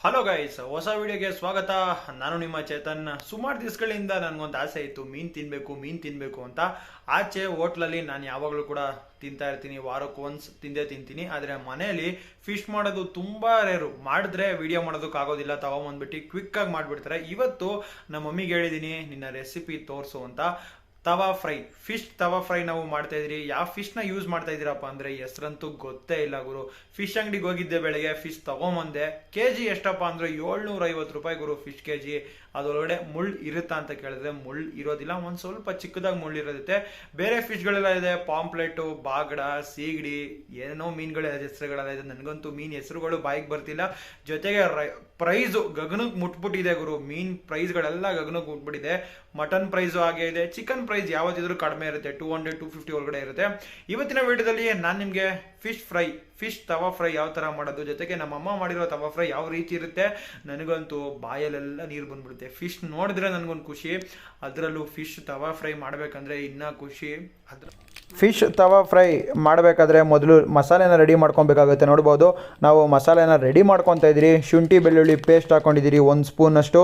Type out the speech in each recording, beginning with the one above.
Hello guys, ಹೊಸ ವಿಡಿಯೋಗೆ ಸ್ವಾಗತ. ನಾನು ನಿಮ್ಮ ಚೇತನ್. ಸುಮಾರು ದಿವಸಗಳಿಂದ ನನಗೊಂದು ಆಸೆ ಇತ್ತು, ಮೀನು ತಿನ್ನಬೇಕು ಅಂತ. ಆಚೆ ಹೋಟ್ಲಲ್ಲಿ ನಾನು ಯಾವಾಗಲೂ ಕೂಡ ತಿಂತಾ ಇರ್ತೀನಿ, ವಾರಕ್ಕೆ ಒನ್ಸ್ ತಿಂದೇ ತಿಂತೀನಿ. ಆದರೆ ಮನೆಯಲ್ಲಿ ಫಿಶ್ ಮಾಡೋದು ತುಂಬ ರೇರು. ಮಾಡಿದ್ರೆ ವಿಡಿಯೋ ಮಾಡೋದಕ್ಕಾಗೋದಿಲ್ಲ, ತಗೊಂಬಂದ್ಬಿಟ್ಟು ಕ್ವಿಕ್ಕಾಗಿ ಮಾಡಿಬಿಡ್ತಾರೆ. ಇವತ್ತು ನಮ್ಮ ಮಮ್ಮಿಗೆ ಹೇಳಿದ್ದೀನಿ ನಿನ್ನ ರೆಸಿಪಿ ತೋರಿಸು ಅಂತ. ತವಾ ಫ್ರೈ, ಫಿಶ್ ತವಾ ಫ್ರೈ ನಾವು ಮಾಡ್ತಾ ಇದ್ರಿ. ಯಾವ ಫಿಶ್ನ ಯೂಸ್ ಮಾಡ್ತಾ ಇದ್ದೀರಪ್ಪ ಅಂದರೆ ಹೆಸರಂತೂ ಗೊತ್ತೇ ಇಲ್ಲ ಗುರು. ಫಿಶ್ ಅಂಗಡಿಗೆ ಹೋಗಿದ್ದೆ ಬೆಳಗ್ಗೆ, ಫಿಶ್ ತಗೊಂಬಂದೆ. ಕೆಜಿ ಎಷ್ಟಪ್ಪ ಅಂದರೆ 750 ರೂಪಾಯಿ ಗುರು ಫಿಶ್ ಕೆಜಿ. ಅದರೊಳಗಡೆ ಮುಳ್ಳು ಇರುತ್ತಾ ಅಂತ ಕೇಳಿದ್ರೆ ಮುಳ್ಳು ಇರೋದಿಲ್ಲ, ಒಂದು ಸ್ವಲ್ಪ ಚಿಕ್ಕದಾಗಿ ಮುಳ್ಳು ಇರುತ್ತೆ. ಬೇರೆ ಫಿಶ್ಗಳೆಲ್ಲ ಇದೆ, ಪಾಂಪ್ಲೆಟು, ಬಾಗಡ, ಸೀಗಡಿ, ಏನೋ ಮೀನುಗಳ ಹೆಸರುಗಳೆಲ್ಲ ಇದೆ. ನನಗಂತೂ ಮೀನು ಹೆಸರುಗಳು ಬಾಯಿಗೆ ಬರ್ತಿಲ್ಲ. ಜೊತೆಗೆ ಪ್ರೈಸು ಗಗನಕ್ಕೆ ಮುಟ್ಬಿಟ್ಟಿದೆ ಗುರು. ಮೀನ್ ಪ್ರೈಸ್ಗಳೆಲ್ಲ ಗಗನಕ್ಕೆ ಮುಟ್ಬಿಟ್ಟಿದೆ. ಮಟನ್ ಪ್ರೈಸು ಹಾಗೆ ಇದೆ, ಚಿಕನ್ ಪ್ರೈಸ್ ಯಾವತ್ತಿದ್ರೂ ಕಡಿಮೆ ಇರುತ್ತೆ, 200-250 ಒಳಗಡೆ ಇರುತ್ತೆ. ಇವತ್ತಿನ ವಿಡಿಯೋದಲ್ಲಿ ನಾನು ನಿಮಗೆ ಫಿಶ್ ತವಾ ಫ್ರೈ ಯಾವ ಥರ ಮಾಡೋದು, ಜೊತೆಗೆ ನಮ್ಮಮ್ಮ ಮಾಡಿರೋ ತವಾ ಫ್ರೈ ಯಾವ ರೀತಿ ಇರುತ್ತೆ. ನನಗಂತೂ ಬಾಯಲ್ಲೆಲ್ಲ ನೀರು ಬಂದ್ಬಿಡುತ್ತೆ. ಫಿಶ್ ನೋಡಿದ್ರೆ ನನಗೊಂದು ಖುಷಿ, ಅದರಲ್ಲೂ ಫಿಶ್ ತವಾ ಫ್ರೈ ಮಾಡಬೇಕಂದ್ರೆ ಇನ್ನೂ ಖುಷಿ. ಫಿಶ್ ತವಾ ಫ್ರೈ ಮಾಡಬೇಕಾದ್ರೆ ಮೊದಲು ಮಸಾಲೆನ ರೆಡಿ ಮಾಡ್ಕೊಬೇಕಾಗುತ್ತೆ. ನೋಡ್ಬೋದು, ನಾವು ಮಸಾಲೆನ ರೆಡಿ ಮಾಡ್ಕೊತಾ ಇದ್ದೀರಿ. ಶುಂಠಿ ಬೆಳ್ಳುಳ್ಳಿ ಪೇಸ್ಟ್ ಹಾಕ್ಕೊಂಡಿದ್ದೀರಿ 1 ಸ್ಪೂನಷ್ಟು.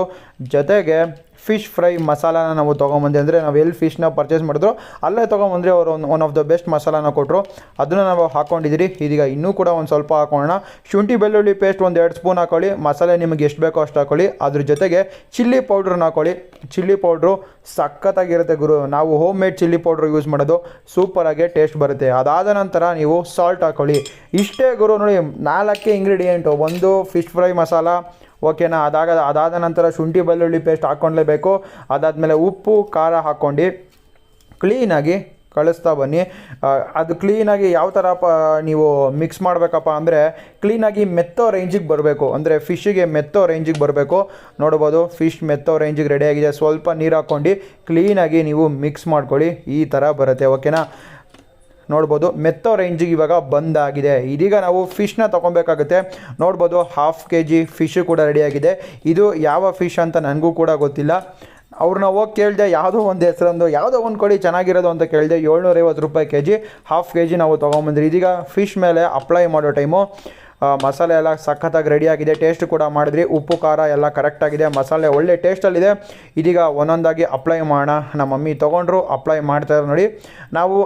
ಜೊತೆಗೆ ಫಿಶ್ ಫ್ರೈ ಮಸಾಲಾನ ನಾವು ತೊಗೊಂಬಂದೆ, ಅಂದರೆ ನಾವು ಎಲ್ಲಿ ಫಿಶ್ನ ಪರ್ಚೇಸ್ ಮಾಡಿದ್ರು ಅಲ್ಲೇ ತೊಗೊಂಬಂದರೆ ಅವರು ಒನ್ ಆಫ್ ದ ಬೆಸ್ಟ್ ಮಸಾಲಾನ ಕೊಟ್ಟರು, ಅದನ್ನು ನಾವು ಹಾಕ್ಕೊಂಡಿದ್ದೀರಿ. ಇದೀಗ ಇನ್ನೂ ಕೂಡ ಒಂದು ಸ್ವಲ್ಪ ಹಾಕೋಣ. ಶುಂಠಿ ಬೆಳ್ಳುಳ್ಳಿ ಪೇಸ್ಟ್ 1-2 ಸ್ಪೂನ್ ಹಾಕೊಳ್ಳಿ. ಮಸಾಲೆ ನಿಮಗೆ ಎಷ್ಟು ಬೇಕೋ ಅಷ್ಟು ಹಾಕೊಳ್ಳಿ. ಅದ್ರ ಜೊತೆಗೆ ಚಿಲ್ಲಿ ಪೌಡ್ರನ್ನ ಹಾಕೊಳ್ಳಿ. ಚಿಲ್ಲಿ ಪೌಡ್ರು ಸಖತ್ತಾಗಿರುತ್ತೆ ಗುರು. ನಾವು home made chilli powder use ಮಾಡೋದು, ಸೂಪರಾಗಿ ಟೇಸ್ಟ್ ಬರುತ್ತೆ. ಅದಾದ ನಂತರ ನೀವು ಸಾಲ್ಟ್ ಹಾಕೊಳ್ಳಿ. ಇಷ್ಟೇ ಗುರು. ನೋಡಿ, 4 ಇಂಗ್ರೀಡಿಯೆಂಟು. ಒಂದು ಫಿಶ್ ಫ್ರೈ ಮಸಾಲ, ಓಕೆನಾ. ಅದಾದ ನಂತರ ಶುಂಠಿ ಬೆಳ್ಳುಳ್ಳಿ ಪೇಸ್ಟ್ ಹಾಕ್ಕೊಳ್ಳೇಬೇಕು. ಅದಾದಮೇಲೆ ಉಪ್ಪು ಖಾರ ಹಾಕ್ಕೊಂಡು ಕ್ಲೀನಾಗಿ ಕಳಿಸ್ತಾ ಬನ್ನಿ. ಅದು ಕ್ಲೀನಾಗಿ ಯಾವ ಥರ ನೀವು ಮಿಕ್ಸ್ ಮಾಡಬೇಕಪ್ಪ ಅಂದರೆ ಕ್ಲೀನಾಗಿ ಮೆತ್ತೋ ರೇಂಜಿಗೆ ಬರಬೇಕು, ಅಂದರೆ ಫಿಶ್ಶಿಗೆ ಮೆತ್ತೋ ರೇಂಜಿಗೆ ಬರಬೇಕು. ನೋಡ್ಬೋದು, ಫಿಶ್ ಮೆತ್ತೋ ರೇಂಜಿಗೆ ರೆಡಿಯಾಗಿದೆ. ಸ್ವಲ್ಪ ನೀರು ಹಾಕ್ಕೊಂಡು ಕ್ಲೀನಾಗಿ ನೀವು ಮಿಕ್ಸ್ ಮಾಡ್ಕೊಳ್ಳಿ. ಈ ಥರ ಬರುತ್ತೆ, ಓಕೆನಾ. ನೋಡ್ಬೋದು, ಮೆತ್ತೋ ರೇಂಜಿಗೆ ಇವಾಗ ಬಂದಾಗಿದೆ. ಇದೀಗ ನಾವು ಫಿಶ್ನ ತೊಗೊಬೇಕಾಗುತ್ತೆ. ನೋಡ್ಬೋದು, 1/2 kg ಫಿಶ್ಶು ಕೂಡ ರೆಡಿಯಾಗಿದೆ. ಇದು ಯಾವ ಫಿಶ್ ಅಂತ ನನಗೂ ಕೂಡ ಗೊತ್ತಿಲ್ಲ. ಅವ್ರನ್ನ ಹೋಗಿ ಕೇಳಿದೆ, ಯಾವುದೋ ಒಂದು ಹೆಸರೊಂದು, ಯಾವುದೋ ಒಂದು ಕೊಡಿ ಚೆನ್ನಾಗಿರೋದು ಅಂತ ಕೇಳಿದೆ. 750 ರೂಪಾಯಿ ಕೆಜಿ, 1/2 kg ನಾವು ತೊಗೊಂಬಂದ್ರಿ. ಇದೀಗ ಫಿಶ್ ಮೇಲೆ ಅಪ್ಲೈ ಮಾಡೋ ಟೈಮು. ಮಸಾಲೆ ಎಲ್ಲ ಸಖತ್ತಾಗಿ ರೆಡಿಯಾಗಿದೆ. ಟೇಸ್ಟ್ ಕೂಡ ಮಾಡಿದ್ರಿ, ಉಪ್ಪು ಖಾರ ಎಲ್ಲ ಕರೆಕ್ಟಾಗಿದೆ, ಮಸಾಲೆ ಒಳ್ಳೆ ಟೇಸ್ಟಲ್ಲಿದೆ. ಇದೀಗ ಒಂದೊಂದಾಗಿ ಅಪ್ಲೈ ಮಾಡೋಣ. ನಮ್ಮ ಮಮ್ಮಿ ತೊಗೊಂಡ್ರು, ಅಪ್ಲೈ ಮಾಡ್ತಾರೆ ನೋಡಿ. ನಾವು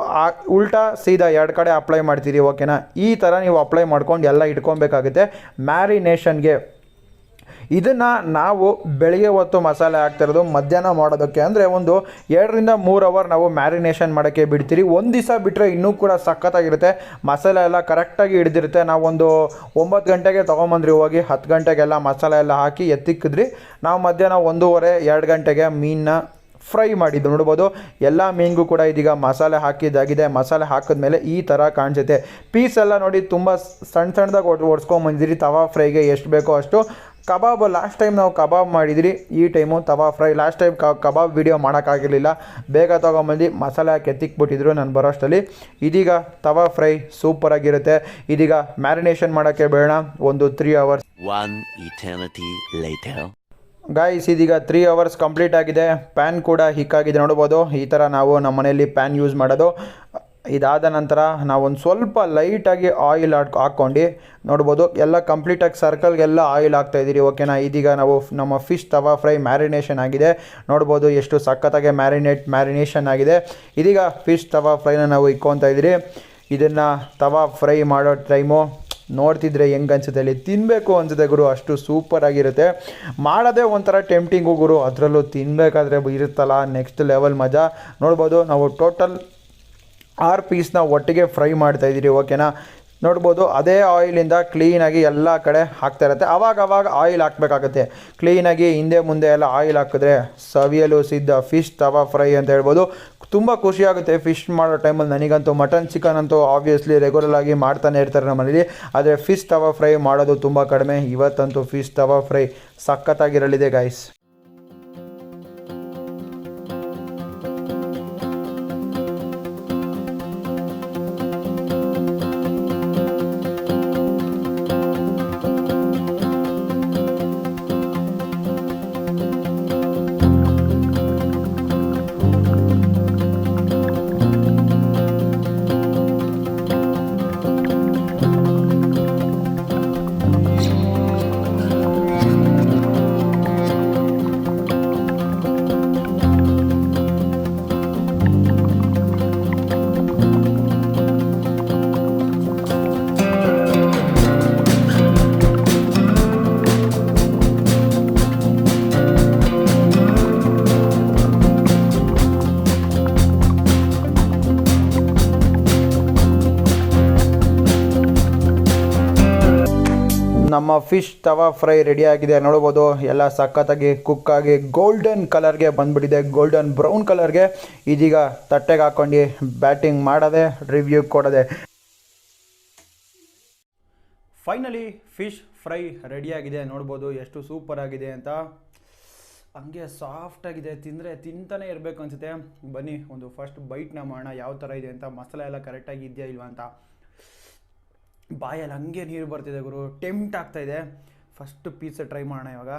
ಉಲ್ಟಾ ಸೀದಾ 2 ಕಡೆ ಅಪ್ಲೈ ಮಾಡ್ತೀರಿ, ಓಕೆನಾ. ಈ ಥರ ನೀವು ಅಪ್ಲೈ ಮಾಡ್ಕೊಂಡು ಎಲ್ಲ ಇಟ್ಕೊಬೇಕಾಗುತ್ತೆ ಮ್ಯಾರಿನೇಷನ್ಗೆ. ಇದನ್ನು ನಾವು ಬೆಳಗ್ಗೆ ಹೊತ್ತು ಮಸಾಲೆ ಹಾಕ್ತಿರೋದು ಮಧ್ಯಾಹ್ನ ಮಾಡೋದಕ್ಕೆ, ಅಂದರೆ ಒಂದು 2-3 ಅವರ್ ನಾವು ಮ್ಯಾರಿನೇಷನ್ ಮಾಡೋಕ್ಕೆ ಬಿಡ್ತೀರಿ. ಒಂದು ದಿವಸ ಬಿಟ್ಟರೆ ಇನ್ನೂ ಕೂಡ ಸಖತ್ತಾಗಿರುತ್ತೆ. ಮಸಾಲೆ ಎಲ್ಲ ಕರೆಕ್ಟಾಗಿ ಹಿಡಿದಿರುತ್ತೆ. ನಾವೊಂದು 9 ಗಂಟೆಗೆ ತೊಗೊಂಬಂದ್ರಿ ಹೋಗಿ, 10 ಗಂಟೆಗೆಲ್ಲ ಮಸಾಲೆ ಎಲ್ಲ ಹಾಕಿ ಎತ್ತಿಕ್ಕಿದ್ರಿ. ನಾವು ಮಧ್ಯಾಹ್ನ 1:30-2 ಗಂಟೆಗೆ ಮೀನನ್ನ ಫ್ರೈ ಮಾಡಿದ್ದು. ನೋಡ್ಬೋದು, ಎಲ್ಲ ಮೀನಿಗೂ ಕೂಡ ಇದೀಗ ಮಸಾಲೆ ಹಾಕಿದ್ದಾಗಿದೆ. ಮಸಾಲೆ ಹಾಕಿದ್ಮೇಲೆ ಈ ಥರ ಕಾಣಿಸುತ್ತೆ. ಪೀಸ್ ಎಲ್ಲ ನೋಡಿ ತುಂಬ ಸಣ್ಣದಾಗಿ ಒಡ್ಸ್ಕೊಂಬಂದಿರಿ. ತವಾ ಫ್ರೈಗೆ ಎಷ್ಟು ಬೇಕೋ ಅಷ್ಟು. ಕಬಾಬ್ ಲಾಸ್ಟ್ ಟೈಮ್ ನಾವು ಕಬಾಬ್ ಮಾಡಿದಿರಿ, ಈ ಟೈಮು ತವಾ ಫ್ರೈ. ಲಾಸ್ಟ್ ಟೈಮ್ ಕಬಾಬ್ ವಿಡಿಯೋ ಮಾಡೋಕ್ಕಾಗಿರಲಿಲ್ಲ, ಬೇಗ ತೊಗೊಂಬಂದು ಮಸಾಲೆ ಹಾಕಿ ಎತ್ತಿಕ್ಬಿಟ್ಟಿದ್ರು ನಾನು ಬರೋಷ್ಟರಲ್ಲಿ. ಇದೀಗ ತವಾ ಫ್ರೈ ಸೂಪರಾಗಿರುತ್ತೆ. ಇದೀಗ ಮ್ಯಾರಿನೇಷನ್ ಮಾಡೋಕ್ಕೆ ಬೇಡ, ಒಂದು 3 ಅವರ್ಸ್. ಗಾಯ್ಸ್, ಇದೀಗ 3 ಅವರ್ಸ್ ಕಂಪ್ಲೀಟ್ ಆಗಿದೆ. ಪ್ಯಾನ್ ಕೂಡ ಹಿಕ್ಕಾಗಿದೆ. ನೋಡ್ಬೋದು, ಈ ಥರ ನಾವು ನಮ್ಮ ಮನೆಯಲ್ಲಿ ಪ್ಯಾನ್ ಯೂಸ್ ಮಾಡೋದು. ಇದಾದ ನಂತರ ನಾವೊಂದು ಸ್ವಲ್ಪ ಲೈಟಾಗಿ ಆಯಿಲ್ ಹಾಕ್ಕೊಂಡು, ನೋಡ್ಬೋದು, ಎಲ್ಲ ಕಂಪ್ಲೀಟಾಗಿ ಸರ್ಕಲ್ಗೆಲ್ಲ ಆಯಿಲ್ ಹಾಕ್ತಾಯಿದ್ದೀರಿ, ಓಕೆನಾ. ಇದೀಗ ನಾವು ನಮ್ಮ ಫಿಶ್ ತವಾ ಫ್ರೈ ಮ್ಯಾರಿನೇಷನ್ ಆಗಿದೆ. ನೋಡ್ಬೋದು ಎಷ್ಟು ಸಖತ್ತಾಗಿ ಮ್ಯಾರಿನೇಷನ್ ಆಗಿದೆ. ಇದೀಗ ಫಿಶ್ ತವಾ ಫ್ರೈನ ನಾವು ಇಕ್ಕೊತಾ ಇದ್ದೀರಿ. ಇದನ್ನು ತವಾ ಫ್ರೈ ಮಾಡೋ ಟೈಮು ನೋಡ್ತಿದ್ರೆ ಹೆಂಗೆ ಅನಿಸುತ್ತೆ, ಅಲ್ಲಿ ತಿನ್ನಬೇಕು ಅನಿಸುತ್ತೆ ಗುರು. ಅಷ್ಟು ಸೂಪರಾಗಿರುತ್ತೆ. ಮಾಡೋದೇ ಒಂಥರ ಟೆಂಪ್ಟಿಂಗು ಗುರು. ಅದರಲ್ಲೂ ತಿನ್ನಬೇಕಾದ್ರೆ ಇರುತ್ತಲ್ಲ ನೆಕ್ಸ್ಟ್ ಲೆವೆಲ್ ಮಜಾ. ನೋಡ್ಬೋದು, ನಾವು ಟೋಟಲ್ 6 ಪೀಸ್ನ ಒಟ್ಟಿಗೆ ಫ್ರೈ ಮಾಡ್ತಾಯಿದ್ದೀರಿ, ಓಕೆನಾ. ನೋಡ್ಬೋದು, ಅದೇ ಆಯಿಲಿಂದ ಕ್ಲೀನಾಗಿ ಎಲ್ಲ ಕಡೆ ಹಾಕ್ತಾ ಇರುತ್ತೆ. ಆವಾಗ ಆಯಿಲ್ ಹಾಕಬೇಕಾಗುತ್ತೆ ಕ್ಲೀನಾಗಿ. ಹಿಂದೆ ಮುಂದೆ ಎಲ್ಲ ಆಯಿಲ್ ಹಾಕಿದ್ರೆ ಸವಿಯಲು ಸಿದ್ಧ ಫಿಶ್ ತವಾ ಫ್ರೈ ಅಂತ ಹೇಳ್ಬೋದು. ತುಂಬ ಖುಷಿಯಾಗುತ್ತೆ ಫಿಶ್ ಮಾಡೋ ಟೈಮಲ್ಲಿ. ನನಗಂತೂ ಮಟನ್ ಚಿಕನ್ ಅಂತೂ ಆಬ್ವಿಯಸ್ಲಿ ರೆಗ್ಯುಲರಾಗಿ ಮಾಡ್ತಾನೆ ಇರ್ತಾರೆ ನಮ್ಮ ಮನೇಲಿ. ಆದರೆ ಫಿಶ್ ತವಾ ಫ್ರೈ ಮಾಡೋದು ತುಂಬ ಕಡಿಮೆ. ಇವತ್ತಂತೂ ಫಿಶ್ ತವಾ ಫ್ರೈ ಸಖತ್ತಾಗಿರಲಿದೆ ಗಾಯ್ಸ್. ನಮ್ಮ ಫಿಶ್ ತವಾ ಫ್ರೈ ರೆಡಿ ಆಗಿದೆ ನೋಡ್ಬೋದು. ಎಲ್ಲ ಸಖತ್ತಾಗಿ ಕುಕ್ ಆಗಿ ಗೋಲ್ಡನ್ ಕಲರ್ಗೆ ಬಂದ್ಬಿಟ್ಟಿದೆ, ಗೋಲ್ಡನ್ ಬ್ರೌನ್ ಕಲರ್ಗೆ. ಇದೀಗ ತಟ್ಟೆಗೆ ಹಾಕ್ಕೊಂಡು ಬ್ಯಾಟಿಂಗ್ ಮಾಡೋದೆ, ರಿವ್ಯೂ ಕೊಡೋದೆ. ಫೈನಲಿ ಫಿಶ್ ಫ್ರೈ ರೆಡಿಯಾಗಿದೆ, ನೋಡ್ಬೋದು ಎಷ್ಟು ಸೂಪರ್ ಆಗಿದೆ ಅಂತ. ಹಂಗೆ ಸಾಫ್ಟಾಗಿದೆ, ತಿಂದರೆ ತಿಂತಾನೆ ಇರಬೇಕು ಅನಿಸುತ್ತೆ. ಬನ್ನಿ ಒಂದು ಫಸ್ಟ್ ಬೈಟ್ನ ಮಾಡೋಣ, ಯಾವ ಥರ ಇದೆ ಅಂತ, ಮಸಾಲೆ ಎಲ್ಲ ಕರೆಕ್ಟಾಗಿ ಇದೆಯಾ ಇಲ್ವಾ ಅಂತ. ಬಾಯಲ್ಲಿ ಹಂಗೆ ನೀರು ಬರ್ತಿದೆ ಗುರು, ಟೆಂಪ್ಟ್ ಆಗ್ತಾಯಿದೆ. ಫಸ್ಟ್ ಪೀಸ್ ಟ್ರೈ ಮಾಡೋಣ ಇವಾಗ.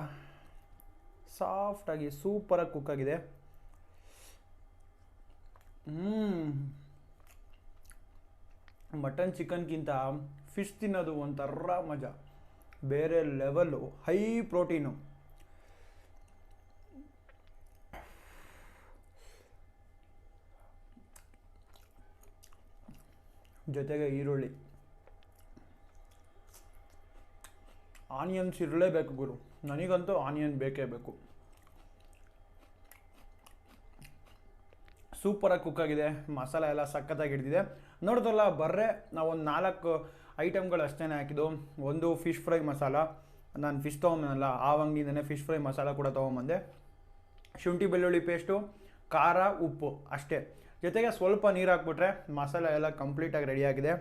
ಸಾಫ್ಟಾಗಿ ಸೂಪರಾಗಿ ಕುಕ್ ಆಗಿದೆ. ಮಟನ್ ಚಿಕನ್ಗಿಂತ ಫಿಶ್ ತಿನ್ನೋದು ಒಂಥರ ಮಜಾ, ಬೇರೆ ಲೆವೆಲ್ಲು, ಹೈ ಪ್ರೋಟೀನು. ಜೊತೆಗೆ ಈರುಳ್ಳಿ, ಆನಿಯನ್ಸ್ ಇರಲೇಬೇಕು ಗುರು, ನನಗಂತೂ ಆನಿಯನ್ ಬೇಕೇ ಬೇಕು. ಸೂಪರಾಗಿ ಕುಕ್ ಆಗಿದೆ, ಮಸಾಲೆ ಎಲ್ಲ ಸಖತ್ತಾಗಿ ಹಿಡಿದಿದೆ. ನೋಡಿದ್ರಲ್ಲ, ಬರ್ರೆ ನಾವೊಂದು 4 ಐಟಮ್ಗಳು ಅಷ್ಟೇ ಹಾಕಿದ್ದು. ಒಂದು ಫಿಶ್ ಫ್ರೈ ಮಸಾಲ, ನಾನು ಫಿಶ್ ತೊಗೊಂಬಂದಲ್ಲ ಆ ಅಂಗಡಿಯಿಂದನೇ ಫಿಶ್ ಫ್ರೈ ಮಸಾಲ ಕೂಡ ತೊಗೊಂಬಂದೆ. ಶುಂಠಿ ಬೆಳ್ಳುಳ್ಳಿ ಪೇಸ್ಟು, ಖಾರ, ಉಪ್ಪು ಅಷ್ಟೇ. ಜೊತೆಗೆ ಸ್ವಲ್ಪ ನೀರು ಹಾಕ್ಬಿಟ್ರೆ ಮಸಾಲೆ ಎಲ್ಲ ಕಂಪ್ಲೀಟಾಗಿ ರೆಡಿಯಾಗಿದೆ.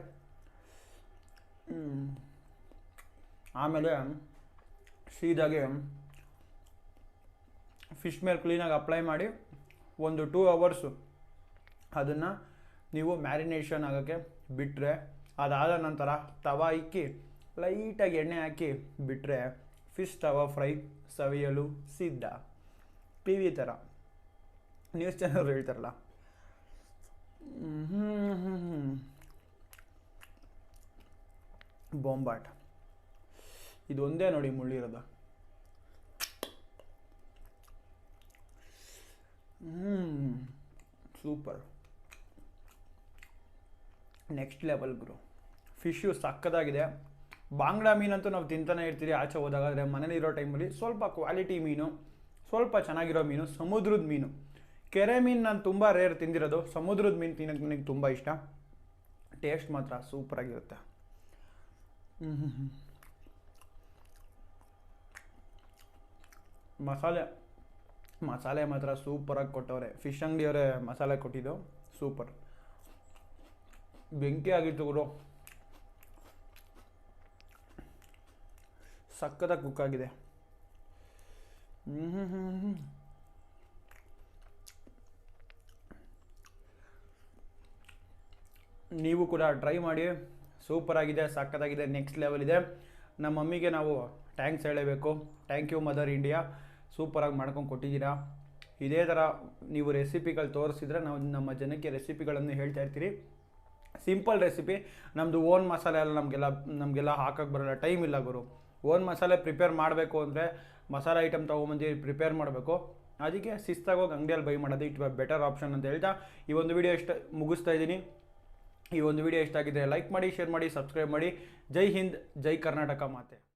ಆಮೇಲೆ ಸೀದಾಗೆ ಫಿಶ್ ಮೇಲೆ ಕ್ಲೀನಾಗಿ ಅಪ್ಲೈ ಮಾಡಿ ಒಂದು 2 ಅವರ್ಸು ಅದನ್ನು ನೀವು ಮ್ಯಾರಿನೇಷನ್ ಆಗೋಕ್ಕೆ ಬಿಟ್ಟರೆ, ಅದಾದ ನಂತರ ತವಾ ಇಕ್ಕಿ ಲೈಟಾಗಿ ಎಣ್ಣೆ ಹಾಕಿ ಬಿಟ್ಟರೆ ಫಿಶ್ ತವಾ ಫ್ರೈ ಸವಿಯಲು ಸಿದ್ಧ. TV ಥರ ನ್ಯೂಸ್ ಚಾನಲ್ ಹೇಳ್ತಾರಲ್ಲ. ಬಾಂಬಾಟ್ ಇದು ಒಂದೇ ನೋಡಿ ಮುಳ್ಳಿರೋದು. ಸೂಪರ್, ನೆಕ್ಸ್ಟ್ ಲೆವೆಲ್ ಗುರು. ಫಿಶ್ಶು ಸಕ್ಕದಾಗಿದೆ. ಬಾಂಗ್ಡಾ ಮೀನಂತೂ ನಾವು ತಿಂತಾನೆ ಇರ್ತೀರಿ ಆಚೆ ಹೋದಾಗ. ಆದರೆ ಮನೇಲಿರೋ ಟೈಮಲ್ಲಿ ಸ್ವಲ್ಪ ಕ್ವಾಲಿಟಿ ಮೀನು, ಸ್ವಲ್ಪ ಚೆನ್ನಾಗಿರೋ ಮೀನು, ಸಮುದ್ರದ ಮೀನು. ಕೆರೆ ಮೀನು ನಾನು ತುಂಬ ರೇರ್ ತಿಂದಿರೋದು, ಸಮುದ್ರದ ಮೀನು ತಿನ್ನೋಕ್ಕೆ ನನಗೆ ತುಂಬ ಇಷ್ಟ. ಟೇಸ್ಟ್ ಮಾತ್ರ ಸೂಪರಾಗಿರುತ್ತೆ. ಮಸಾಲೆ ಮಾತ್ರ ಸೂಪರಾಗಿ ಕೊಟ್ಟವ್ರೆ. ಫಿಶ್ ಅಂಗಡಿಯವರೇ ಮಸಾಲೆ ಕೊಟ್ಟಿದ್ದು, ಸೂಪರ್. ಬೆಂಕಿ ಆಗಿತ್ತು ಗುರು, ಸಕ್ಕತ್ತಾಗಿ ಕುಕ್ ಆಗಿದೆ. ನೀವು ಕೂಡ ಟ್ರೈ ಮಾಡಿ, ಸೂಪರಾಗಿದೆ, ಸಕ್ಕತ್ತಾಗಿದೆ, ನೆಕ್ಸ್ಟ್ ಲೆವೆಲ್ ಇದೆ. ನಮ್ಮ ಮಮ್ಮಿಗೆ ನಾವು ಥ್ಯಾಂಕ್ಸ್ ಹೇಳಬೇಕು. ಥ್ಯಾಂಕ್ ಯು ಮದರ್ ಇಂಡಿಯಾ, ಸೂಪರಾಗಿ ಮಾಡ್ಕೊಂಡು ಕೊಟ್ಟಿದ್ದೀರಾ. ಇದೇ ಥರ ನೀವು ರೆಸಿಪಿಗಳು ತೋರಿಸಿದ್ರೆ ನಾವು ನಮ್ಮ ಜನಕ್ಕೆ ರೆಸಿಪಿಗಳನ್ನು ಹೇಳ್ತಾ ಇರ್ತೀರಿ. ಸಿಂಪಲ್ ರೆಸಿಪಿ, ನಮ್ಮದು ಓನ್ ಮಸಾಲೆ ಎಲ್ಲ ನಮಗೆಲ್ಲ ಹಾಕೋಕ್ಕೆ ಬರೋಲ್ಲ, ಟೈಮ್ ಇಲ್ಲ ಗುರು. ಓನ್ ಮಸಾಲೆ ಪ್ರಿಪೇರ್ ಮಾಡಬೇಕು ಅಂದರೆ ಮಸಾಲೆ ಐಟಮ್ ತೊಗೊಂಬಂದು ಪ್ರಿಪೇರ್ ಮಾಡಬೇಕು. ಅದಕ್ಕೆ ಶಿಸ್ತಾಗೋಗಿ ಅಂಗಡಿಯಲ್ಲಿ ಬೈ ಮಾಡೋದು ಇಟ್ ಬೆಟರ್ ಆಪ್ಷನ್ ಅಂತ ಹೇಳ್ತಾ ಈ ಒಂದು ವಿಡಿಯೋ ಮುಗಿಸ್ತಾ ಇದ್ದೀನಿ. ಈ ಒಂದು ವಿಡಿಯೋ ಇಷ್ಟ ಆಗಿದ್ದರೆ ಲೈಕ್ ಮಾಡಿ, ಶೇರ್ ಮಾಡಿ, ಸಬ್ಸ್ಕ್ರೈಬ್ ಮಾಡಿ. ಜೈ ಹಿಂದ್, ಜೈ ಕರ್ನಾಟಕ ಮಾತೆ.